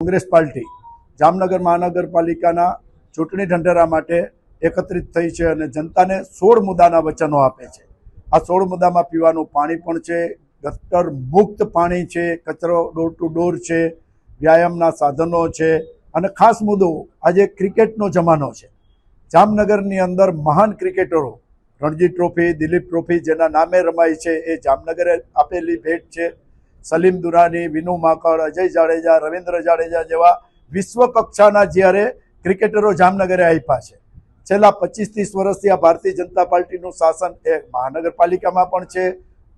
Congress party Jamnagar મહાનગરપાલિકાના ચૂંટણી ઢંઢેરા માટે એકત્રિત થઈ છે અને જનતાને 16 મુદ્દાના વચનો આપે છે। આ 16 મુદ્દામાં પીવાનું પાણી પણ છે, ગટર મુક્ત પાણી છે, કચરો ડોર ટુ ડોર છે, વ્યાયામના સાધનો છે અને ખાસ મુદ્દો આજે ક્રિકેટનો જમાનો છે। જામનગરની અંદર મહાન ક્રિકેટરો રણજી ટ્રોફી, દિલીપ ટ્રોફી જેના નામે રમાય છે એ જામનગરે આપેલી ભેટ છે। સલીમ દુરાની, વિનુ માકડ, અજય જાડેજા, રવિન્દ્ર જાડેજા જેવા વિશ્વ કક્ષાના જ્યારે ક્રિકેટરો જામનગરે આપ્યા છે। છેલ્લા 25-30 વર્ષથી આ ભારતીય જનતા પાર્ટીનું શાસન એ મહાનગરપાલિકામાં પણ છે,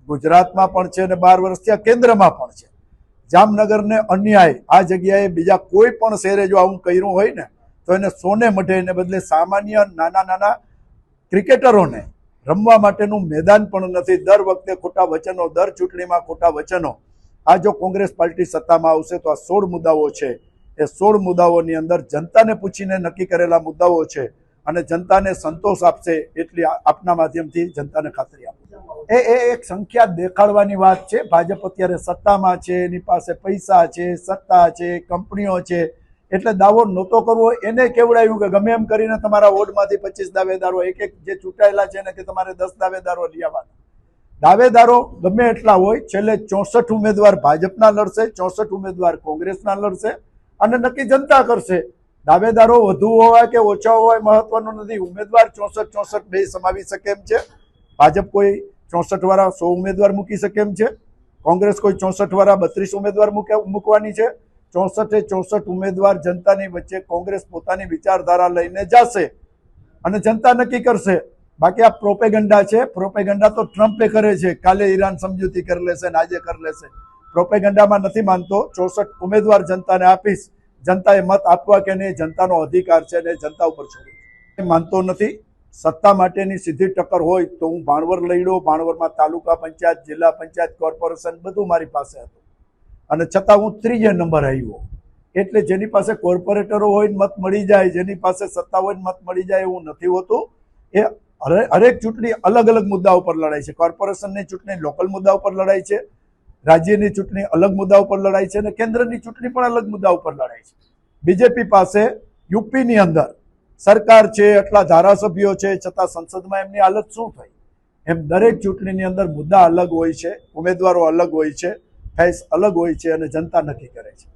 ગુજરાતમાં પણ છે અને 12 વર્ષથી આ કેન્દ્રમાં પણ છે। જામનગરને અન્યાય આ જગ્યાએ બીજા કોઈ પણ શહેરે જો આવું કર્યું હોય ને તો એને સોને મઢે, એને બદલે સામાન્ય નાના ક્રિકેટરોને રમવા માટેનું મેદાન પણ નથી। દર વખતે ખોટા વચનો, દર ચૂંટણીમાં ખોટા વચનો। આ જો કોંગ્રેસ પાર્ટી સત્તામાં આવશે તો આ 16 મુદ્દાઓ છે એ 16 મુદ્દાઓની અંદર જનતાને પૂછીને નક્કી કરેલા મુદ્દાઓ છે અને જનતાને સંતોષ આપશે એટલી આપના માધ્યમથી જનતાને ખાતરી આપું। એ એક સંખ્યા દેખાડવાની વાત છે। ભાજપ અત્યારે સત્તામાં છે, એની પાસે પૈસા છે, સત્તા છે, કંપનીઓ છે, એટલે દાવો નહોતો કરવો એને કેવડાવ્યું કે ગમે એમ કરીને તમારા વોર્ડમાંથી 25 દાવેદારો એક જે ચૂંટાયેલા છે ને કે તમારે 10 દાવેદારો લઈ આવવાના। દાવેદારો ગમે એટલા હોય, છેલ્લે 64 ઉમેદવાર ભાજપના લડશે, 64 ઉમેદવાર કોંગ્રેસના લડશે અને નક્કી જનતા કરશે। દાવેદારો વધુ હોય કે ઓછા હોય મહત્વનું નથી, ઉમેદવાર 64 બે સમાવી શકે એમ છે। ભાજપ કોઈ 64 વાળા 100 ઉમેદવાર મૂકી શકે એમ છે, કોંગ્રેસ કોઈ 64 વાળા 32 ઉમેદવાર મૂકવાની છે। 64 ઉમેદવાર જનતાની વચ્ચે કોંગ્રેસ પોતાની વિચારધારા લઈને જશે અને જનતા નક્કી કરશે। બાકી આ પ્રોપેગન્ડા છે, પ્રોપેગન્ડા તો ટ્રમ્પે કરે છે, કાલે ઈરાન સમજૂતી કરી લેશે ને આજે કરી લેશે। પ્રોપેગન્ડામાં નથી માનતો। 64 ઉમેદવાર જનતાને આપીશ, જનતાએ મત આપવા કે નહીં જનતાનો અધિકાર છે ને જનતા ઉપર છોડ્યું માનતો નથી। સત્તા માટેની સીધી ટક્કર હોય તો હું ભાણવર લડ્યો, ભાણવરમાં તાલુકા પંચાયત, જિલ્લા પંચાયત, કોર્પોરેશન બધું મારી પાસે હતું અને છતાં હું 3 નંબર આવ્યો। એટલે જેની પાસે કોર્પોરેટરો હોય મત મળી જાય, જેની પાસે સત્તા હોય મત મળી જાય એવું નથી હોતું। એ હરેક ચૂંટણી અલગ અલગ મુદ્દા ઉપર લડાય છે। કોર્પોરેશનની ચૂંટણી લોકલ મુદ્દા ઉપર લડાય છે, રાજ્યની ચૂંટણી અલગ મુદ્દા ઉપર લડાય છે અને કેન્દ્રની ચૂંટણી પણ અલગ મુદ્દા ઉપર લડાય છે। બીજેપી પાસે યુપીની અંદર સરકાર છે, એટલા ધારાસભ્યો છે, છતાં સંસદમાં એમની હાલત શું થઈ? એમ દરેક ચૂંટણીની અંદર મુદ્દા અલગ હોય છે, ઉમેદવારો અલગ હોય છે, ફેસ અલગ હોય છે અને જનતા નક્કી કરે છે।